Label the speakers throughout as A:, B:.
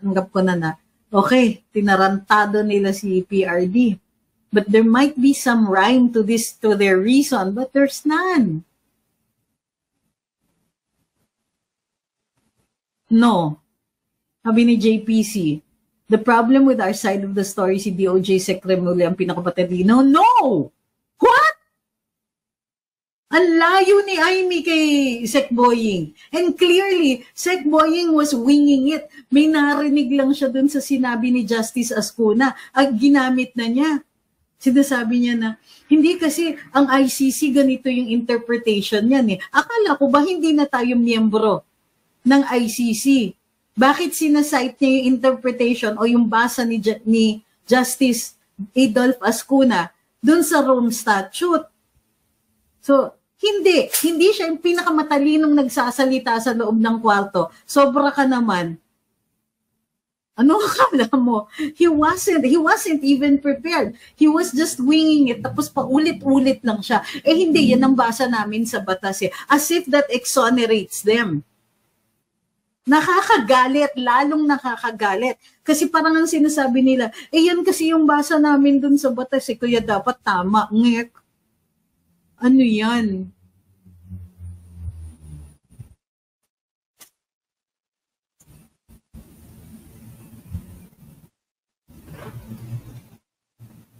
A: natanggap ko na okay, tinarantado nila si PRD. But there might be some rhyme to this, to their reason, but there's none. No. Sabi ni JPC, the problem with our side of the story, si DOJ Sec Remulla ang pinakabatalino. No! What? Ang layo ni Amy kay Sec Boying. And clearly, Sec Boying was winging it. May narinig lang siya dun sa sinabi ni Justice Ascuna at ginamit na niya. Sinasabi niya na, hindi kasi ang ICC ganito yung interpretation niyan eh. Akala ko ba hindi na tayo miyembro ng ICC? Bakit sinasite niya yung interpretation o yung basa ni Justice Adolf Ascuna dun sa Rome Statute? So, hindi siya yung pinakamatalinong nagsasalita sa loob ng kwarto. Sobra ka naman. Ano akala mo? He wasn't even prepared. He was just winging it. Tapos paulit-ulit lang siya. Eh hindi, yan ang basa namin sa batas eh. As if that exonerates them. Nakakagalit, lalong nakakagalit. Kasi parang ang sinasabi nila, eh yan kasi yung basa namin dun sa batas eh, kaya dapat tama. Ngek. Ano yan?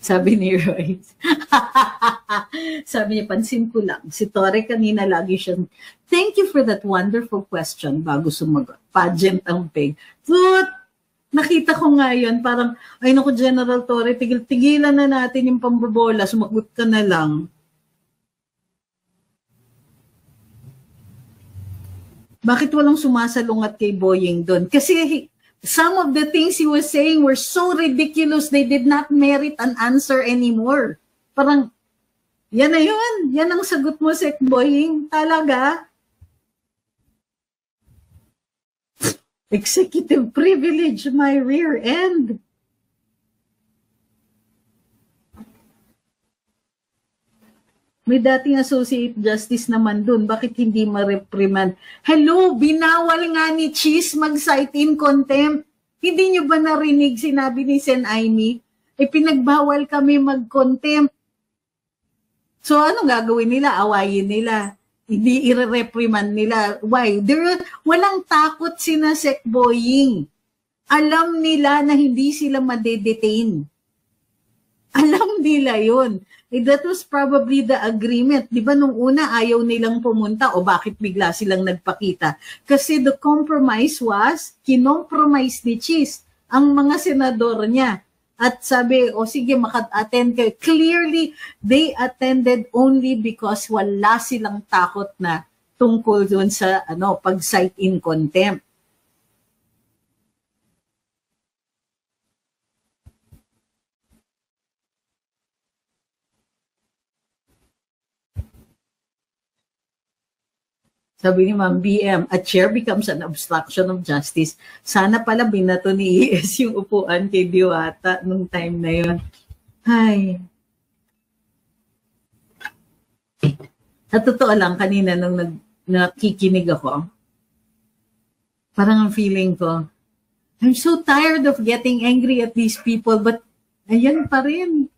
A: Sabi ni Royce. Sabi niya, pansin ko lang. Si Tore kanina lagi siyang, thank you for that wonderful question bago sumagot. Pageant ang pig. But, nakita ko nga yun, parang, ay naku, General Tore, tigilan na natin yung pambobola, sumagot ka na lang. Bakit walang sumasalungat kay Boying doon? Kasi some of the things he was saying were so ridiculous, they did not merit an answer anymore. Parang, yan na yun. Yan ang sagot mo, Sec Boying. Talaga? Executive privilege, my rear end. May dating Associate Justice naman dun. Bakit hindi ma-reprimand? Hello, binawal nga ni Cheese mag-cite in contempt. Hindi nyo ba narinig sinabi ni Sen Aimee? Eh, pinagbawal kami mag-contempt. So, ano gagawin nila? Awayin nila. Hindi i-reprimand nila. Why? Walang takot sina Sec Boying. Alam nila na hindi sila madedetain. Alam nila yun. That was probably the agreement. Di ba nung una ayaw nilang pumunta o bakit bigla silang nagpakita? Kasi the compromise was, kinompromise ni Cheese ang mga senador niya. At sabi, o sige, maka-attend kayo. Clearly, they attended only because wala silang takot na tungkol dun sa pag-cite in contempt. Sabi ni Ma'am BM, a chair becomes an obstruction of justice. Sana pala binato ni ES yung upuan kay Diwata nung time na yun. Ay. Sa totoo lang, kanina nung nakikinig ako, parang ang feeling ko, I'm so tired of getting angry at these people, but ayan pa rin.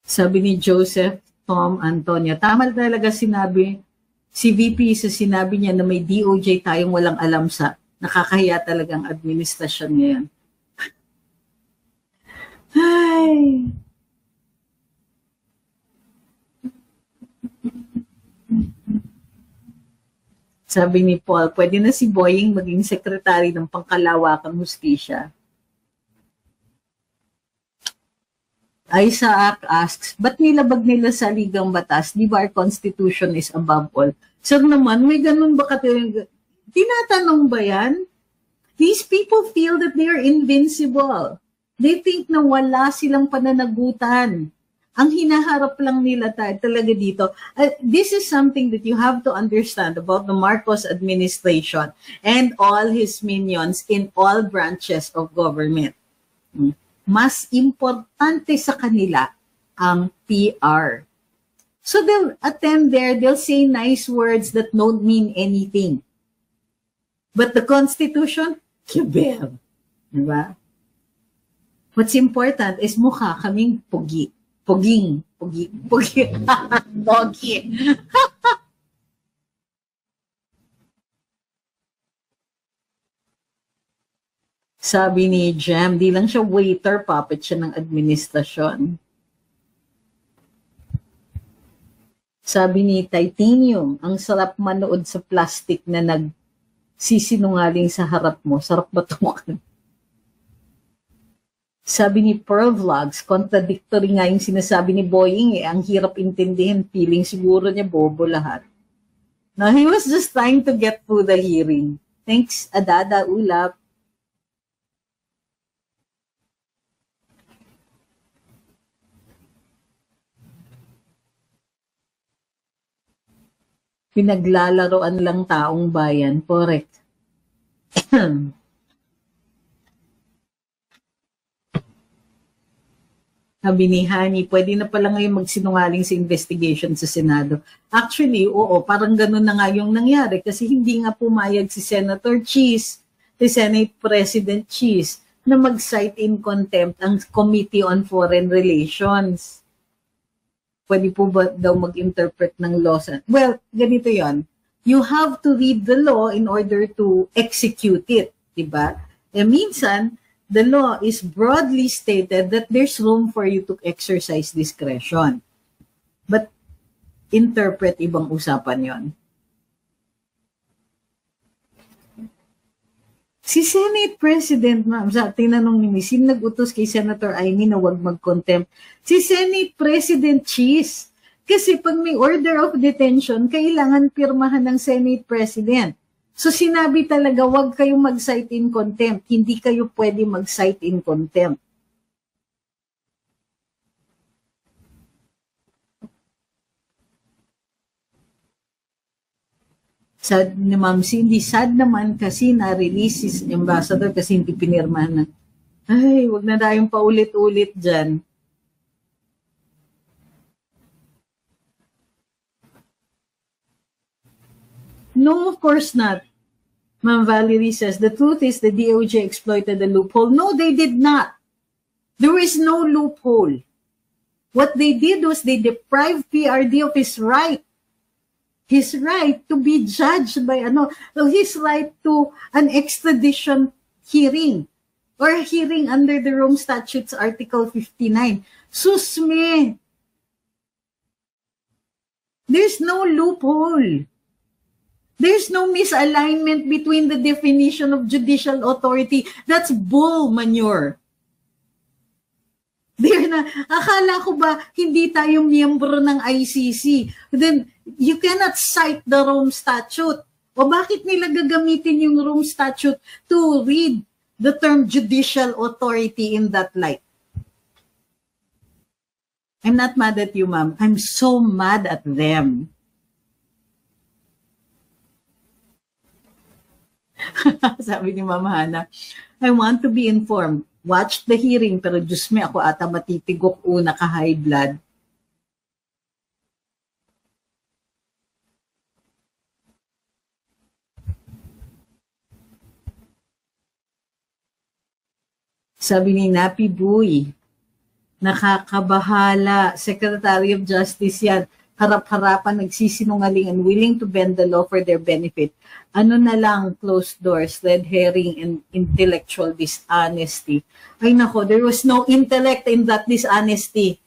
A: Sabi ni Joseph Tom Antonio, tama talaga sinabi, si VP sa sinabi niya na may DOJ tayong walang alam sa, nakakahiya talagang administrasyon ngayon. Ay. Sabi ni Paul, pwede na si Boying maging sekretary ng pangkalawakang hustisya. Isaac asks, ba't nilabag nila sa ligang batas? Di ba our constitution is above all? Sir naman, may ganun ba tinatanong ba yan? These people feel that they are invincible. They think na wala silang pananagutan. Ang hinaharap lang nila talaga dito. This is something that you have to understand about the Marcos administration and all his minions in all branches of government. Mas importante sa kanila ang PR. So they'll attend there, they'll say nice words that don't mean anything. But the Constitution, kiber. Diba? What's important is mukha kaming pogi. Poging. Pogi. Pogi. Pogi. Sabi ni Jam, di lang siya waiter, puppet siya ng administrasyon. Sabi ni Titanium, ang sarap manood sa plastic na nagsisinungaling sa harap mo. Sarap ba tumakan? Sabi ni Pearl Vlogs, contradictory nga yung sinasabi ni Boying eh. Ang hirap intindihin, feeling siguro niya bobo lahat. No, he was just trying to get through the hearing. Thanks, Adada Ulap. Pinaglalaroan lang taong bayan. Correct. Sabi ni Hani, pwede na pala ngayon magsinungaling sa investigation sa Senado. Actually, oo, parang ganun na nga yung nangyari kasi hindi nga pumayag si Senator Cheese, si Senate President Cheese, na mag-cite in contempt ang Committee on Foreign Relations. Pwede po ba daw mag-interpret ng law? Well, ganito yon. You have to read the law in order to execute it, diba? E minsan, the law is broadly stated that there's room for you to exercise discretion. But interpret, ibang usapan yon. Si Senate President, ma'am, sa tinanong ni Miss, sino nag-utos kay Senator Amy na wag mag-contempt? Si Senate President Cheese. Kasi pag may order of detention, kailangan pirmahan ng Senate President. So sinabi talaga, wag kayong mag-cite in contempt. Hindi kayo pwede mag-cite in contempt. Sad ni Ma'am Cindy, sad naman kasi na-release si Ambassador kasi hindi pinirmahan na. Ay, wag na tayong paulit-ulit dyan. No, of course not. Ma'am Valerie says, the truth is the DOJ exploited the loophole. No, they did not. There is no loophole. What they did was they deprived PRD of his right. His right to be judged by his right to an extradition hearing or hearing under the Rome Statutes Article 59. Susme! There's no loophole. There's no misalignment between the definition of judicial authority. That's bull manure. Akala ko ba hindi tayo miyembro ng ICC? Then, you cannot cite the Rome Statute. O bakit nila gagamitin yung Rome Statute to read the term judicial authority in that light? I'm not mad at you, ma'am. I'm so mad at them. Sabi ni Mama Hana, I want to be informed. Watch the hearing, pero Diyos me, ako ata matitigok una ka high blood. Sabi ni Napi Buy, nakakabahala, Secretary of Justice yan, harap-harapan, nagsisinungaling and willing to bend the law for their benefit. Ano na lang, closed doors, red herring, and intellectual dishonesty. Ay nako, there was no intellect in that dishonesty.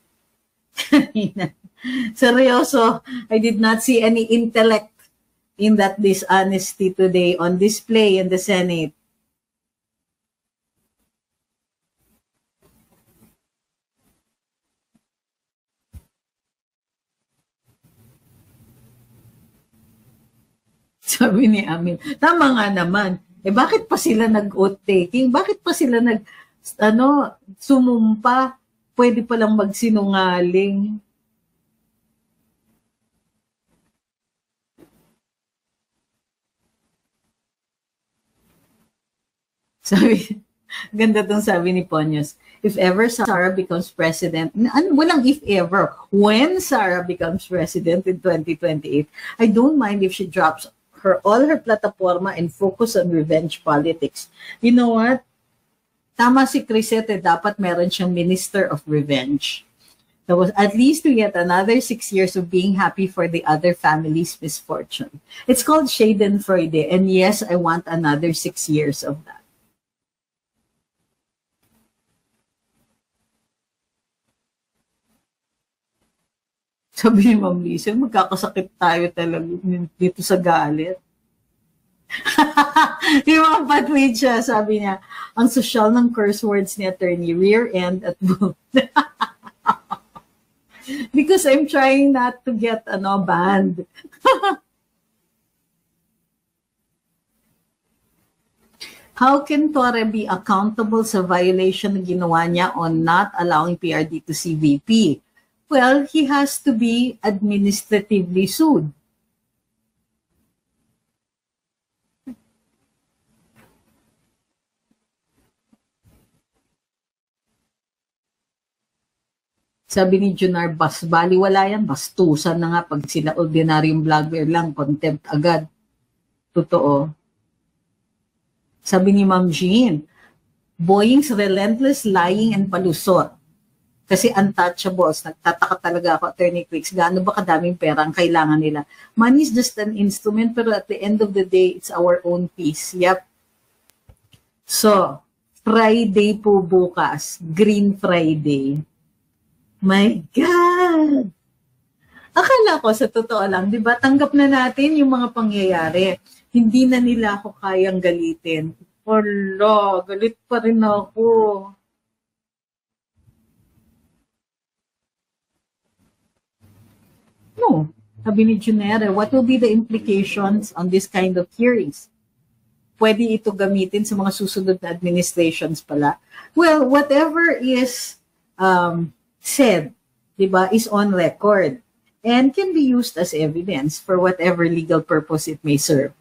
A: Seryoso, I did not see any intellect in that dishonesty today on display in the Senate. Sabi ni Amin, tama nga naman. Bakit pa sila nag-oath-taking? Bakit pa sila sumumpa? Pwede palang magsinungaling. Sabi Ganda tong sabi ni Ponyos. If ever Sarah becomes president, walang if ever. When Sarah becomes president in 2028, I don't mind if she drops all her plataforma and focus on revenge politics. You know what? Tama si Crisette, dapat meron siyang Minister of Revenge. That was at least to get another 6 years of being happy for the other family's misfortune. It's called Schadenfreude, and yes, I want another 6 years of that. Sabi ni Ma'am Lisa, magkakasakit tayo talaga dito sa galit. Yung mga patweet siya, sabi niya, ang social ng curse words ni attorney, rear end at boot. Because I'm trying not to get banned. How can Torre be accountable sa violation na ginawa niya on not allowing PRD to see VP? Well, he has to be administratively sued. Sabi ni Junar, baliwala yan, bastusan na nga pag sila ordinaryong vlogger lang, contempt agad. Totoo. Sabi ni Ma'am Jean, Boying's relentless lying and palusot. Kasi untouchables, nagtataka talaga ako, Attorney Quicks, gaano ba kadaming pera ang kailangan nila? Money is just an instrument, pero at the end of the day, it's our own peace. Yep. So, Friday po bukas, Green Friday. My God! Akala ko, sa totoo lang, di ba, tanggap na natin yung mga pangyayari. Hindi na nila ako kayang galitin. Hala, galit pa rin ako. No, sabi ni Junera, what will be the implications on this kind of hearings? Pwede ito gamitin sa mga susunod na administrations pala. Well, whatever is said, diba, is on record and can be used as evidence for whatever legal purpose it may serve.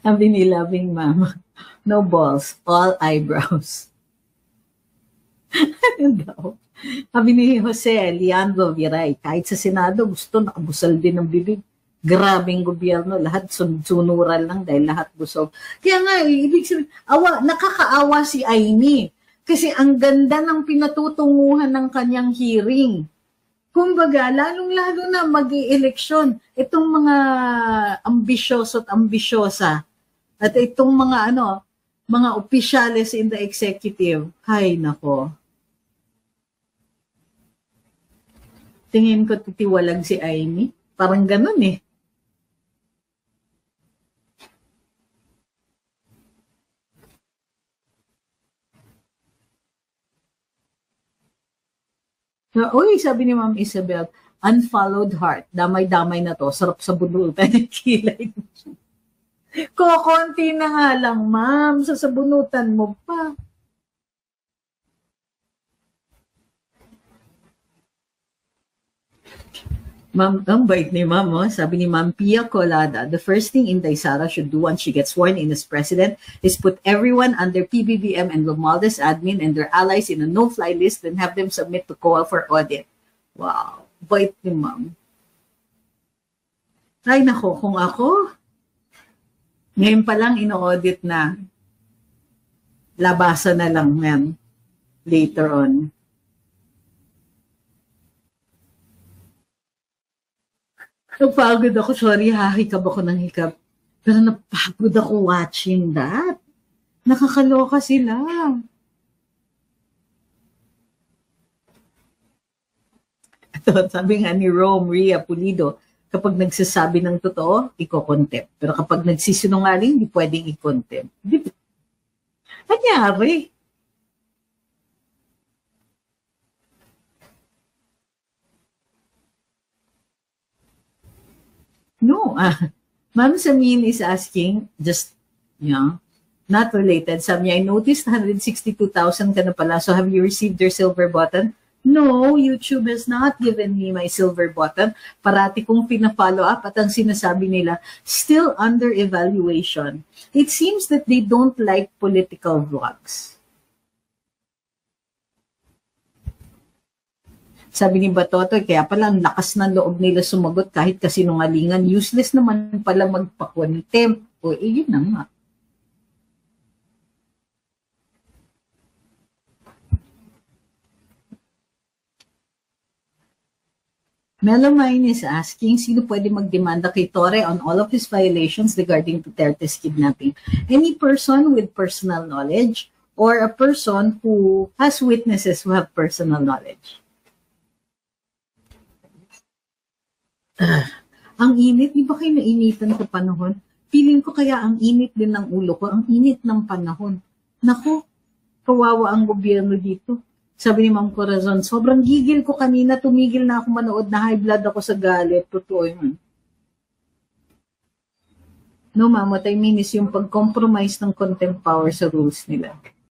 A: Sabi ni Loving Mama, no balls, all eyebrows. Ano daw? Sabi ni Jose Leandro Viray, kahit sa Senado, gusto nakabusal din ng bibig. Grabing gobyerno, lahat sunural lang dahil lahat busog. Kaya nga, ibig sabihin, nakakaawa si Aimee. Kasi ang ganda ng pinatutunguhan ng kanyang hearing. Kumbaga, lalong-lalo na mag-i-eleksyon, itong mga ambisyoso at ambisyosa, at itong mga mga opisyales in the executive, hay nako. Tingin ko titiwalag si Aimee. Parang ganun eh. Uy, sabi ni Ma'am Isabel, unfollowed heart. Damay-damay na to. Sarap sa bunutan ng kilay. Kokonti na nga lang, ma'am. Sa sabunutan mo pa. Ma'am, ang bait ni Ma'am, oh. Sabi ni Ma'am Pia Colada, the first thing Inday Sara should do once she gets sworn in as president is put everyone under PBBM and Romualdez admin and their allies in a no-fly list and have them submit to COA for audit. Wow, bait ni Ma'am. Ay nako, kung ako, ngayon pa lang ino-audit na, labasan na lang yan later on. Napagod ako, sorry, hahikab ako ng hikab. Pero napagod ako watching that. Nakakaloka sila. Ito, sabi nga ni Rome Ria Pulido, kapag nagsasabi ng totoo, iko-contempt. Pero kapag nagsisinungaling, hindi pwedeng i-contempt. Di ba? Anyari? No, Ma'am Samin is asking, just, Not related. Sabi niya, I noticed 162,000 ka na pala. So have you received your silver button? No, YouTube has not given me my silver button. Parati kong pina-follow up at ang sinasabi nila, still under evaluation. It seems that they don't like political vlogs. Sabi ni Batotoy, kaya pala ang lakas ng loob nila sumagot kahit kasinungalingan. Useless naman pala magpa-contempt. O, yun na nga. Melamine is asking, sino pwede magdemanda kay Torre on all of his violations regarding Duterte's kidnapping? Any person with personal knowledge or a person who has witnesses who have personal knowledge? Ang init, di ba kayo nainitan sa panahon? Feeling ko kaya ang init din ng ulo ko, ang init ng panahon. Naku, kawawa ang gobyerno dito. Sabi ni Ma'am Corazon, sobrang gigil ko kanina, tumigil na ako manood, na high blood ako sa galit. Totoo yun. No, ma'am, what I mean is yung pag-compromise ng contempt power sa rules nila.